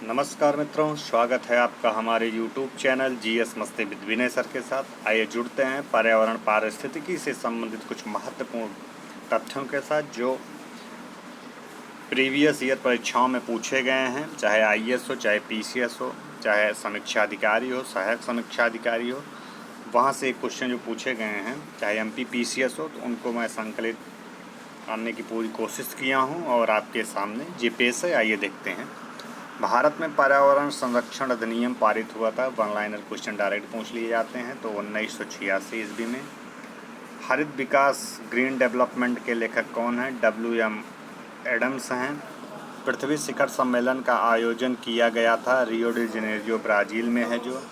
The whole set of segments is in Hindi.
नमस्कार मित्रों, स्वागत है आपका हमारे YouTube चैनल जीएस मस्ती विद विनय सर के साथ। आइए जुड़ते हैं पर्यावरण पारिस्थितिकी से संबंधित कुछ महत्वपूर्ण तथ्यों के साथ जो प्रीवियस ईयर परीक्षाओं में पूछे गए हैं, चाहे आईएएस हो, चाहे पीसीएस हो, चाहे समीक्षा अधिकारी हो, सहायक समीक्षा अधिकारी हो। वहाँ से क्वेश्चन जो पूछे गए हैं, चाहे एमपी पीसीएस हो, तो उनको मैं संकलित करने की पूरी कोशिश किया हूँ और आपके सामने जीपीएस है। आइए देखते हैं। भारत में पर्यावरण संरक्षण अधिनियम पारित हुआ था। वन लाइनर क्वेश्चन डायरेक्ट पूछ लिए जाते हैं। तो 1986 ईस्वी में। हरित विकास ग्रीन डेवलपमेंट के लेखक कौन हैं? WM एडम्स हैं। पृथ्वी शिखर सम्मेलन का आयोजन किया गया था रियो डी जेनेरियो, ब्राज़ील में है जो।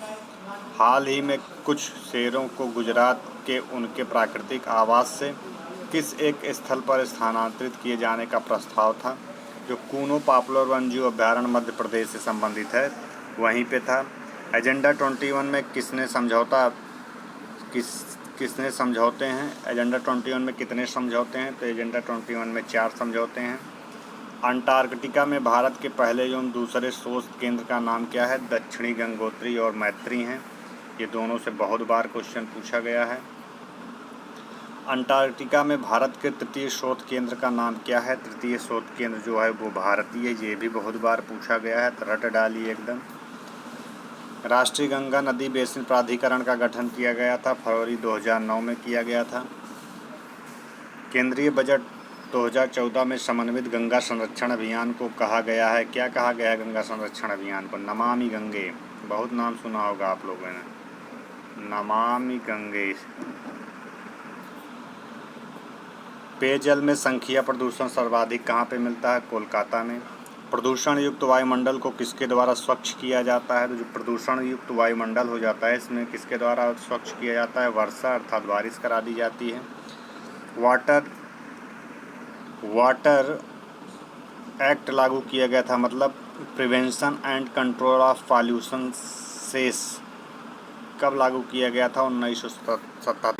हाल ही में कुछ शेरों को गुजरात के उनके प्राकृतिक आवास से किस एक स्थल पर स्थानांतरित किए जाने का प्रस्ताव था? जो कूनो पॉपुलर वन्यजीव अभयारण्य मध्य प्रदेश से संबंधित है, वहीं पे था। एजेंडा 21 में किसने समझौते हैं? एजेंडा 21 में कितने समझौते हैं? तो एजेंडा 21 में 4 समझौते हैं। अंटार्कटिका में भारत के पहले एवं दूसरे शोध केंद्र का नाम क्या है? दक्षिणी गंगोत्री और मैत्री हैं। ये दोनों से बहुत बार क्वेश्चन पूछा गया है। अंटार्कटिका में भारत के तृतीय शोध केंद्र का नाम क्या है? तृतीय शोध केंद्र जो है वो भारतीय। ये भी बहुत बार पूछा गया है, तो रट डालिए एकदम। राष्ट्रीय गंगा नदी बेसिन प्राधिकरण का गठन किया गया था, फरवरी 2009 में किया गया था। केंद्रीय बजट 2014 में समन्वित गंगा संरक्षण अभियान को कहा गया है। क्या कहा गया है गंगा संरक्षण अभियान को? नमामि गंगे। बहुत नाम सुना होगा आप लोगों ने, नमामि गंगे। पेयजल में संख्या प्रदूषण सर्वाधिक कहाँ पे मिलता है? कोलकाता में। प्रदूषण युक्त वायुमंडल को किसके द्वारा स्वच्छ किया जाता है? तो जो प्रदूषण युक्त वायुमंडल हो जाता है, इसमें किसके द्वारा स्वच्छ किया जाता है? वर्षा अर्थात बारिश करा दी जाती है। वाटर एक्ट लागू किया गया था, मतलब prevention and control of pollution cess, कब लागू किया गया था? 1977।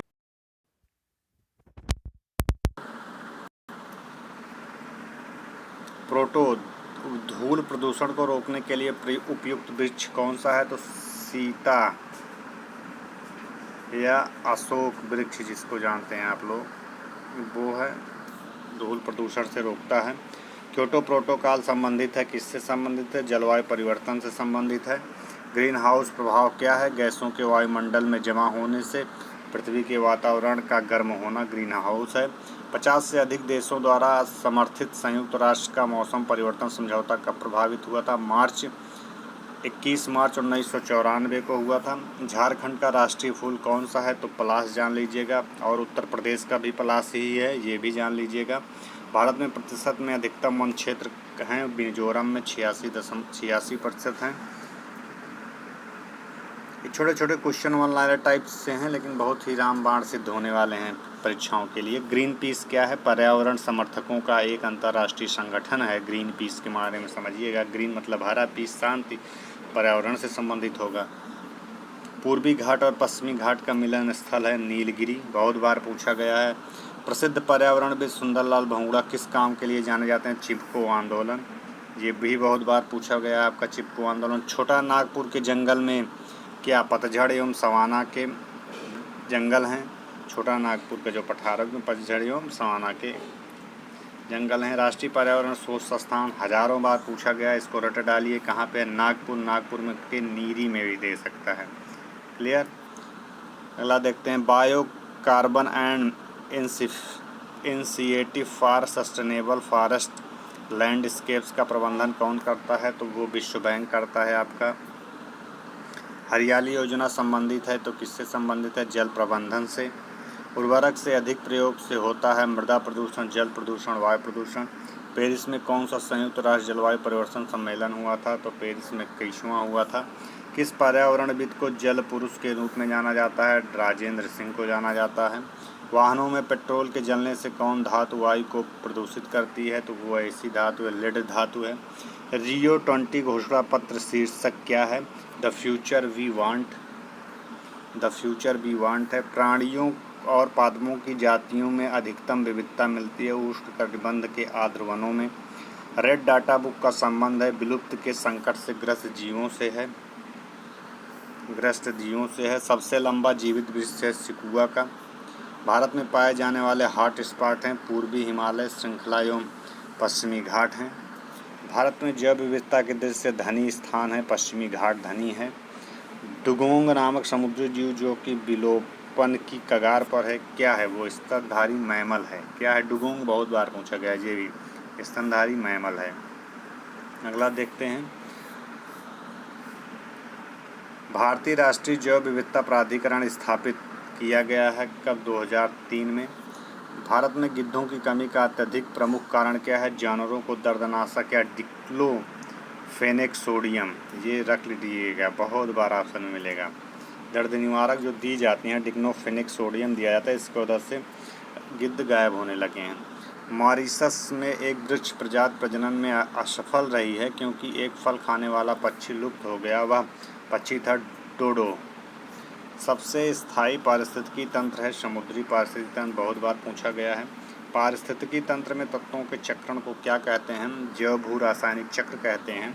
प्रोटो धूल प्रदूषण को रोकने के लिए उपयुक्त वृक्ष कौन सा है? तो सीता या अशोक वृक्ष जिसको जानते हैं आप लोग, वो है, धूल प्रदूषण से रोकता है। क्योटो प्रोटोकॉल संबंधित है, किससे संबंधित है? जलवायु परिवर्तन से संबंधित है। ग्रीन हाउस प्रभाव क्या है? गैसों के वायुमंडल में जमा होने से पृथ्वी के वातावरण का गर्म होना ग्रीन हाउस है। 50 से अधिक देशों द्वारा समर्थित संयुक्त राष्ट्र का मौसम परिवर्तन समझौता कब प्रभावित हुआ था? 21 मार्च 1994 को हुआ था। झारखंड का राष्ट्रीय फूल कौन सा है? तो पलाश जान लीजिएगा। और उत्तर प्रदेश का भी पलाश ही है, ये भी जान लीजिएगा। भारत में प्रतिशत में अधिकतम वन क्षेत्र हैं, मिजोरम में 86% हैं। ये छोटे छोटे क्वेश्चन वन लाइनर टाइप से हैं, लेकिन बहुत ही रामबाण सिद्ध होने वाले हैं परीक्षाओं के लिए। ग्रीन पीस क्या है? पर्यावरण समर्थकों का एक अंतर्राष्ट्रीय संगठन है। ग्रीन पीस के बारे में समझिएगा। ग्रीन मतलब हरा, पीस शांति, पर्यावरण से संबंधित होगा। पूर्वी घाट और पश्चिमी घाट का मिलन स्थल है नीलगिरी, बहुत बार पूछा गया है। प्रसिद्ध पर्यावरणविद सुंदरलाल बहुगुणा किस काम के लिए जाने जाते हैं? चिपको आंदोलन, ये भी बहुत बार पूछा गया है आपका, चिपको आंदोलन। छोटा नागपुर के जंगल में क्या पतझड़ एवं सवाना के जंगल हैं? छोटा नागपुर के जो पठार में पतझड़ एवं सवाना के जंगल हैं। राष्ट्रीय पर्यावरण शोध संस्थान हजारों बार पूछा गया है, इसको रट डालिए। कहाँ पे? नागपुर में के नीरी में भी दे सकता है। क्लियर? अगला देखते हैं। Bio carbon and initiative for sustainable forest landscapes का प्रबंधन कौन करता है? तो वो विश्व बैंक करता है आपका। हरियाली योजना संबंधित है, तो किससे संबंधित है? जल प्रबंधन से। उर्वरक से अधिक प्रयोग से होता है मृदा प्रदूषण, जल प्रदूषण, वायु प्रदूषण। पेरिस में कौन सा संयुक्त राष्ट्र जलवायु परिवर्तन सम्मेलन हुआ था? तो पेरिस में 21वां हुआ था। किस पर्यावरणविद को जल पुरुष के रूप में जाना जाता है? राजेंद्र सिंह को जाना जाता है। वाहनों में पेट्रोल के जलने से कौन धातु वायु को प्रदूषित करती है? तो वो ऐसी धातु है, लेड धातु है। रियो 20 घोषणा पत्र शीर्षक क्या है? द फ्यूचर वी वांट है। प्राणियों और पादपों की जातियों में अधिकतम विविधता मिलती है उष्णकटिबंध के आर्द्र वनों में। रेड डाटा बुक का संबंध है विलुप्त के संकट से ग्रस्त जीवों से है। सबसे लंबा जीवित वृक्ष है सिकुआ का। भारत में पाए जाने वाले हॉट स्पॉट हैं पूर्वी हिमालय श्रृंखला एवं पश्चिमी घाट हैं। भारत में जैव विविधता के दृष्टि से धनी स्थान है, पश्चिमी घाट धनी है। डुगोंग नामक समुद्री जीव जो कि विलोपन की कगार पर है, क्या है वो? स्तनधारी मैमल है। क्या है डुगोंग? बहुत बार पूछा गया है, ये भी स्तनधारी मैमल है। अगला देखते हैं, भारतीय राष्ट्रीय जैव विविधता प्राधिकरण स्थापित किया गया है कब? 2003 में। भारत में गिद्धों की कमी का अत्यधिक प्रमुख कारण क्या है? जानवरों को दर्दनाशक या डिक्लोफेनेक सोडियम, ये रख लीजिएगा, बहुत बार ऑप्शन में मिलेगा। दर्द निवारक जो दी जाती हैं डिक्लोफेनेक सोडियम दिया जाता है, इसकी वजह से गिद्ध गायब होने लगे हैं। मॉरिशस में एक वृक्ष प्रजाति प्रजनन में असफल रही है क्योंकि एक फल खाने वाला पक्षी लुप्त हो गया, वह पक्षी था डोडो। सबसे स्थायी पारिस्थितिकी तंत्र है समुद्री पारिस्थितिकी तंत्र, बहुत बार पूछा गया है। पारिस्थितिकी तंत्र में तत्वों के चक्रण को क्या कहते हैं? जैव भू रासायनिक चक्र कहते हैं।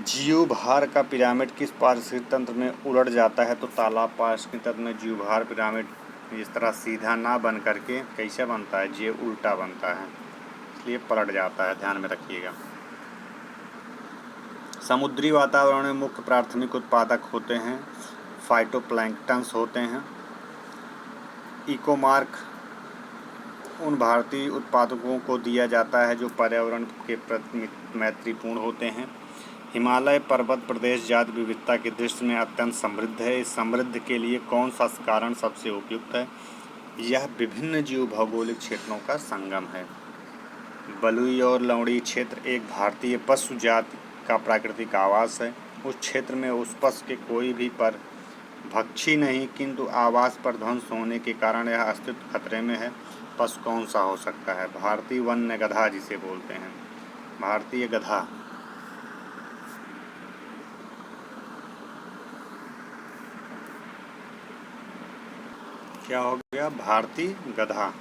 जीवभार का पिरामिड किस पारिस्थितिकी तंत्र में उलट जाता है? तो तालाब पारिस्थितिकी तंत्र में जीवभार पिरामिड इस तरह सीधा ना बन करके कैसे बनता है? ये उल्टा बनता है, इसलिए पलट जाता है, ध्यान में रखिएगा। समुद्री वातावरण में मुख्य प्राथमिक उत्पादक होते हैं फाइटोप्लैंक्टन्स होते हैं। इकोमार्क उन भारतीय उत्पादकों को दिया जाता है जो पर्यावरण के प्रति मैत्रीपूर्ण होते हैं। हिमालय पर्वत प्रदेश जाति विविधता की दृष्टि में अत्यंत समृद्ध है। इस समृद्ध के लिए कौन सा कारण सबसे उपयुक्त है? यह विभिन्न जीव भौगोलिक क्षेत्रों का संगम है। बलुई और लवणी क्षेत्र एक भारतीय पशु जाति का प्राकृतिक आवास है। उस क्षेत्र में उस पशु के कोई भी पर भक्षी नहीं, किंतु आवास पर ध्वंस होने के कारण यह अस्तित्व खतरे में है। पशु कौन सा हो सकता है? भारतीय वन्य गधा जिसे बोलते हैं, भारतीय गधा। क्या हो गया? भारतीय गधा।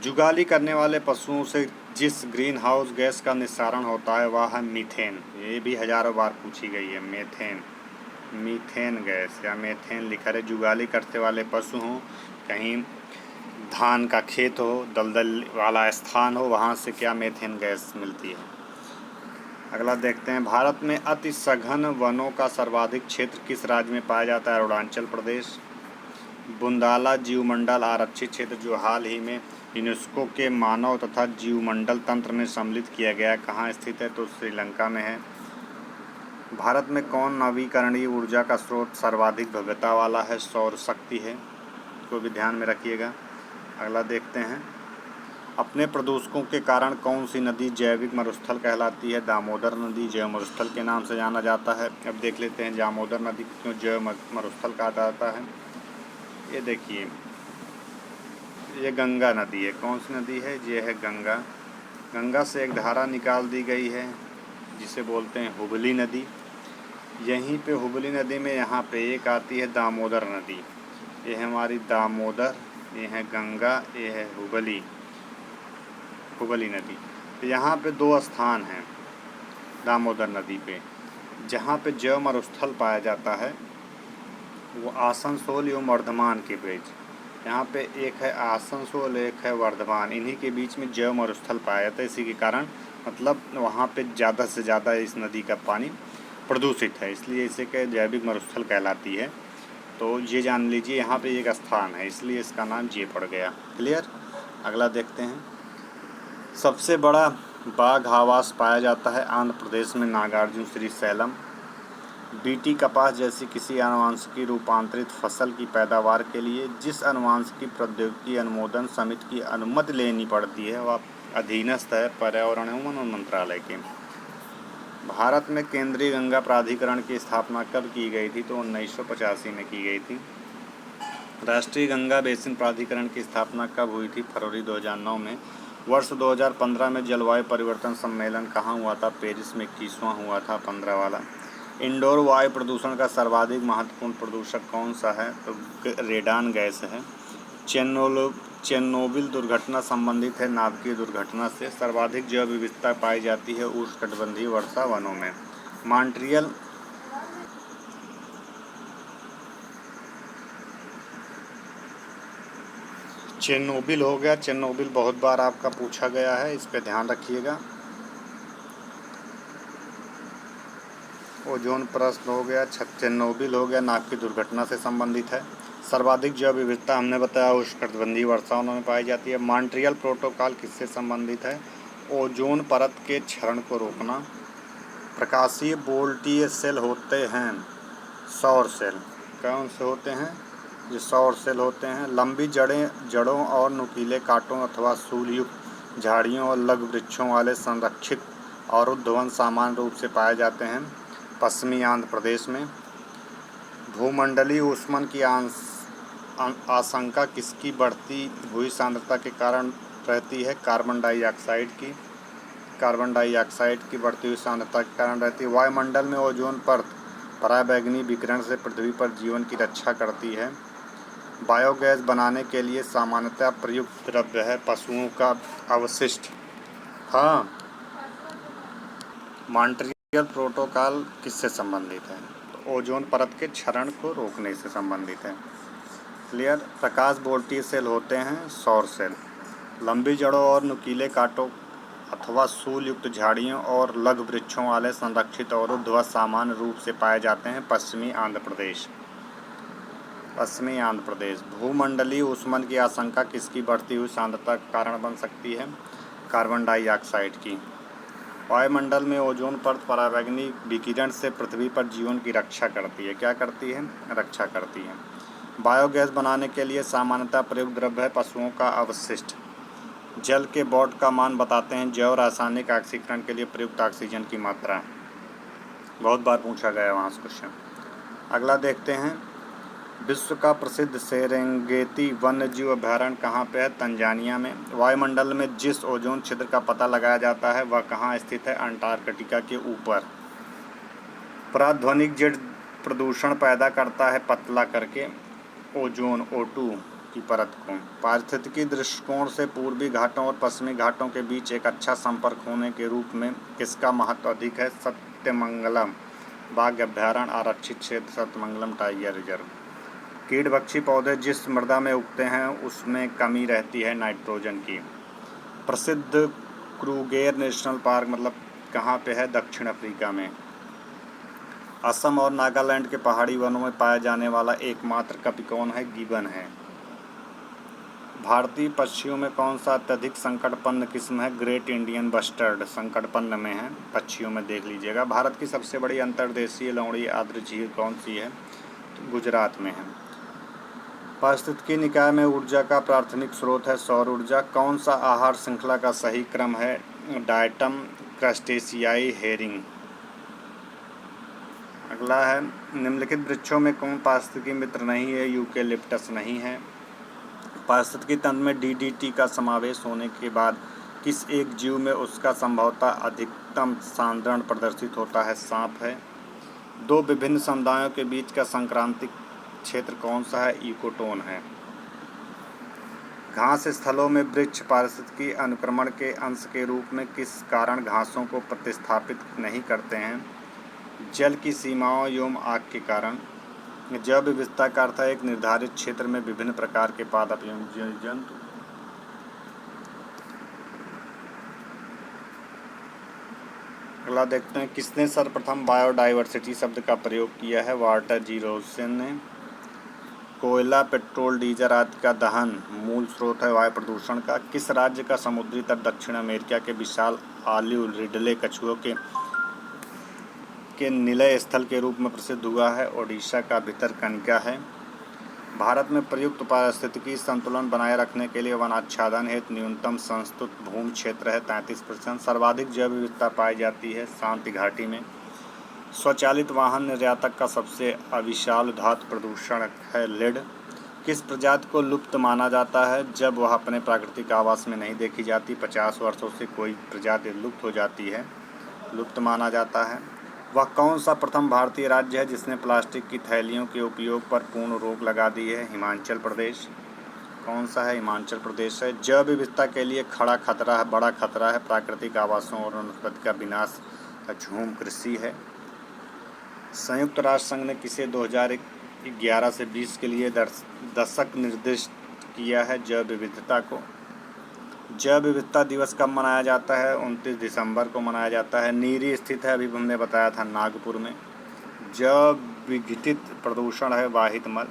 जुगाली करने वाले पशुओं से जिस ग्रीन हाउस गैस का निस्सारण होता है वह है मीथेन। ये भी हजारों बार पूछी गई है, मीथेन गैस या मेथेन लिखा है। जुगाली करते वाले पशु हों, कहीं धान का खेत हो, दलदल वाला स्थान हो, वहाँ से क्या मेथेन गैस मिलती है। अगला देखते हैं, भारत में अति सघन वनों का सर्वाधिक क्षेत्र किस राज्य में पाया जाता है? अरुणाचल प्रदेश। बुंदाला जीवमंडल आरक्षित क्षेत्र जो हाल ही में यूनेस्को के मानव तथा जीवमंडल तंत्र में सम्मिलित किया गया है, कहाँ स्थित है? तो श्रीलंका में है। भारत में कौन नवीकरणीय ऊर्जा का स्रोत सर्वाधिक भव्यता वाला है? सौर शक्ति है, इसको भी ध्यान में रखिएगा। अगला देखते हैं, अपने प्रदूषकों के कारण कौन सी नदी जैविक मरुस्थल कहलाती है? दामोदर नदी जैव मरुस्थल के नाम से जाना जाता है। अब देख लेते हैं दामोदर नदी क्यों जैव मरुस्थल कहा जाता है। ये देखिए, ये गंगा नदी है। कौन सी नदी है? ये है गंगा। गंगा से एक धारा निकाल दी गई है जिसे बोलते हैं हुबली नदी। यहीं पे हुबली नदी में यहाँ पे एक आती है दामोदर नदी। ये है हमारी दामोदर, ये है गंगा, ये है हुबली नदी। तो यहाँ पे दो स्थान हैं दामोदर नदी पे जहाँ पे जैव मरुस्थल पाया जाता है, वो आसनसोल एवं वर्धमान के बीच। यहाँ पे एक है आसनसोल, एक है वर्धमान, इन्हीं के बीच में जैव मरुस्थल पाया जाता है। इसी के कारण मतलब वहाँ पे ज़्यादा से ज़्यादा इस नदी का पानी प्रदूषित है, इसलिए इसे के जैविक मरुस्थल कहलाती है। तो ये जान लीजिए, यहाँ पे एक स्थान है, इसलिए इसका नाम ये पड़ गया। क्लियर? अगला देखते हैं, सबसे बड़ा बाघ आवास पाया जाता है आंध्र प्रदेश में नागार्जुन श्री सैलम। बीटी कपास जैसी किसी आनुवांशिकी रूपांतरित फसल की पैदावार के लिए जिस आनुवांशिकी प्रौद्योगिकी अनुमोदन समिति की अनुमति लेनी पड़ती है वह अधीनस्थ है पर्यावरण एवं वन मंत्रालय के। भारत में केंद्रीय गंगा प्राधिकरण की स्थापना कब की गई थी? तो 1985 में की गई थी। राष्ट्रीय गंगा बेसिन प्राधिकरण की स्थापना कब हुई थी? फरवरी 2009 में। वर्ष 2015 में जलवायु परिवर्तन सम्मेलन कहाँ हुआ था? पेरिस में 21वां हुआ था, 15 वाला। इंडोर वायु प्रदूषण का सर्वाधिक महत्वपूर्ण प्रदूषक कौन सा है? तो रेडान गैस है। चेरनोबिल दुर्घटना संबंधित है नाभिकीय दुर्घटना से। सर्वाधिक जैव विविधता पाई जाती है उष्णकटिबंधीय वर्षा वनों में। मॉन्ट्रियल चेरनोबिल हो गया, चेरनोबिल बहुत बार आपका पूछा गया है, इस पे ध्यान रखिएगा। ओजोन प्रश्न हो गया, चेरनोबिल हो गया, नाभिकीय दुर्घटना से संबंधित है। सर्वाधिक जैव विविधता हमने बताया उष्णकटिबंधीय वर्षाओं में पाई जाती है। मॉन्ट्रियल प्रोटोकॉल किससे संबंधित है? ओजोन परत के क्षरण को रोकना। प्रकाशीय वोल्टीय सेल होते हैं सौर सेल। कौन से होते हैं? ये सौर सेल होते हैं। लंबी जड़ों और नुकीले कांटों अथवा सूलयुक्त झाड़ियों और लघु वृक्षों वाले संरक्षित और उद्वन सामान्य रूप से पाए जाते हैं पश्चिमी आंध्र प्रदेश में। भूमंडलीय ऊष्मन की आशंका किसकी बढ़ती हुई सांद्रता के कारण रहती है? कार्बन डाइऑक्साइड की। कार्बन डाइऑक्साइड की बढ़ती हुई सांद्रता के कारण रहती है। वायुमंडल में ओजोन परत पराबैंगनी विकिरण से पृथ्वी पर जीवन की रक्षा करती है। बायोगैस बनाने के लिए सामान्यतः प्रयुक्त द्रव्य है पशुओं का अवशिष्ट। हाँ, मॉन्ट्रियल प्रोटोकॉल किससे संबंधित है? तो ओजोन परत के क्षरण को रोकने से संबंधित है। क्लियर? प्रकाश वोल्टीय सेल होते हैं सौर सेल। लंबी जड़ों और नुकीले कांटों अथवा सूल युक्त झाड़ियों और लघु वृक्षों वाले संरक्षित और ऊर्ध्व सामान्य रूप से पाए जाते हैं पश्चिमी आंध्र प्रदेश। पश्चिमी आंध्र प्रदेश। भूमंडलीय ऊष्मन की आशंका किसकी बढ़ती हुई सांद्रता का कारण बन सकती है? कार्बन डाइऑक्साइड की। वायुमंडल में ओजोन परत पराबैंगनी विकिरण से पृथ्वी पर जीवन की रक्षा करती है। क्या करती है? रक्षा करती है। बायोगैस बनाने के लिए सामान्यतः प्रयुक्त द्रव्य है पशुओं का अवशिष्ट। जल के बॉट का मान बताते हैं जैव रासायनिक ऑक्सीकरण के लिए प्रयुक्त ऑक्सीजन की मात्रा। बहुत बार पूछा गया वहाँ से क्वेश्चन। अगला देखते हैं। विश्व का प्रसिद्ध सेरेंगेती वन्यजीव अभयारण्य कहाँ पे है? तंजानिया में। वायुमंडल में जिस ओजोन छिद्र का पता लगाया जाता है वह कहाँ स्थित है? अंटार्कटिका के ऊपर। प्राध्वनिक जेट प्रदूषण पैदा करता है पतला करके ओजोन O2 की परत को। पारिस्थितिकी दृष्टिकोण से पूर्वी घाटों और पश्चिमी घाटों के बीच एक अच्छा संपर्क होने के रूप में किसका महत्व अधिक है? सत्यमंगलम बाघ अभयारण्य आरक्षित क्षेत्र, सत्यमंगलम टाइगर रिजर्व। कीटभक्षी पौधे जिस मृदा में उगते हैं उसमें कमी रहती है नाइट्रोजन की। प्रसिद्ध क्रूगेर नेशनल पार्क मतलब कहाँ पे है? दक्षिण अफ्रीका में। असम और नागालैंड के पहाड़ी वनों में पाया जाने वाला एकमात्र कपि कौन है? गिबन है। भारतीय पक्षियों में कौन सा अत्यधिक संकटपन्न किस्म है? ग्रेट इंडियन बस्टर्ड संकटपन्न में है। पक्षियों में देख लीजिएगा। भारत की सबसे बड़ी अंतर्देशीय लवणीय आर्द्र झील कौन सी है? तो गुजरात में है। पारिस्थितिकी निकाय में ऊर्जा का प्राथमिक स्रोत है सौर ऊर्जा। कौन सा आहार श्रृंखला का सही क्रम है? डायटम, क्रस्टेशियाई, हेरिंग। अगला है। निम्नलिखित वृक्षों में कौन पारिस्थितिकी मित्र नहीं है? यूकेलिप्टस नहीं है। पारिस्थितिकी तंत्र में DDT का समावेश होने के बाद किस एक जीव में उसका संभवतः अधिकतम सांद्रण प्रदर्शित होता है? सांप है। दो विभिन्न समुदायों के बीच का संक्रांतिक क्षेत्र कौन सा है? इकोटोन है। घास स्थलों में वृक्ष पारिस्थितिकी अनुक्रमण के अंश के रूप में किस कारण घासों को प्रतिस्थापित नहीं करते हैं? जल की सीमाओं एवं आग के कारण। जैव विविधता का अर्थ है एक निर्धारित क्षेत्र में विभिन्न प्रकार के पादप एवं जंतु। अगला देखते हैं। किसने सर्वप्रथम बायोडाइवर्सिटी शब्द का प्रयोग किया है? वाल्टर जी रोसन ने। कोयला, पेट्रोल, डीजल आदि का दहन मूल स्रोत है वायु प्रदूषण का। किस राज्य का समुद्री तट दक्षिण अमेरिका के विशाल ऑलिव रिडले कछुओं के निलय स्थल के रूप में प्रसिद्ध हुआ है? ओडिशा का भितरकनिका है। भारत में प्रयुक्त पारिस्थितिकी संतुलन बनाए रखने के लिए वनाच्छादन हेतु न्यूनतम संस्तुत भूमि क्षेत्र है 33%। सर्वाधिक जैव विविधता पाई जाती है शांति घाटी में। स्वचालित वाहन निर्यातक का सबसे अविशाल धातु प्रदूषण है लेड। किस प्रजाति को लुप्त माना जाता है जब वह अपने प्राकृतिक आवास में नहीं देखी जाती? 50 वर्षों से कोई प्रजाति लुप्त हो जाती है, लुप्त माना जाता है। वह कौन सा प्रथम भारतीय राज्य है जिसने प्लास्टिक की थैलियों के उपयोग पर पूर्ण रोक लगा दी है? हिमाचल प्रदेश। कौन सा है? हिमाचल प्रदेश है। जैव विविधता के लिए बड़ा खतरा है प्राकृतिक आवासों और वनस्पति का विनाश का झूम कृषि है। संयुक्त राष्ट्र संघ ने किसे 2011 से 20 के लिए दशक निर्दिष्ट किया है जैव विविधता को? जैव विविधता दिवस कब मनाया जाता है? 29 दिसंबर को मनाया जाता है। नीरी स्थित है, अभी हमने बताया था नागपुर में। जैव विघटित प्रदूषण है वाहित मल।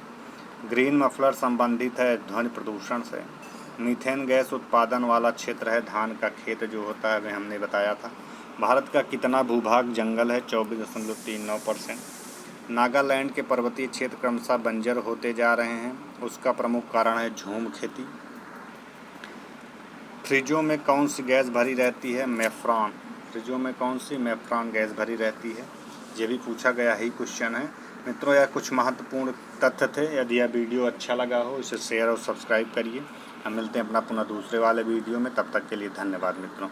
ग्रीन मफलर संबंधित है ध्वनि प्रदूषण से। मीथेन गैस उत्पादन वाला क्षेत्र है धान का खेत जो होता है, वह हमने बताया था। भारत का कितना भूभाग जंगल है? 24.39%। नागालैंड के पर्वतीय क्षेत्र क्रमशः बंजर होते जा रहे हैं, उसका प्रमुख कारण है झूम खेती। फ्रिजों में कौन सी गैस भरी रहती है? मेफ्रॉन। फ्रिजों में कौन सी? मेफ्रॉन गैस भरी रहती है। ये भी पूछा गया ही क्वेश्चन है। मित्रों, यह कुछ महत्वपूर्ण तथ्य थे। यदि यह वीडियो अच्छा लगा हो इसे शेयर और सब्सक्राइब करिए। हम मिलते हैं अपना पुनः दूसरे वाले वीडियो में। तब तक के लिए धन्यवाद मित्रों।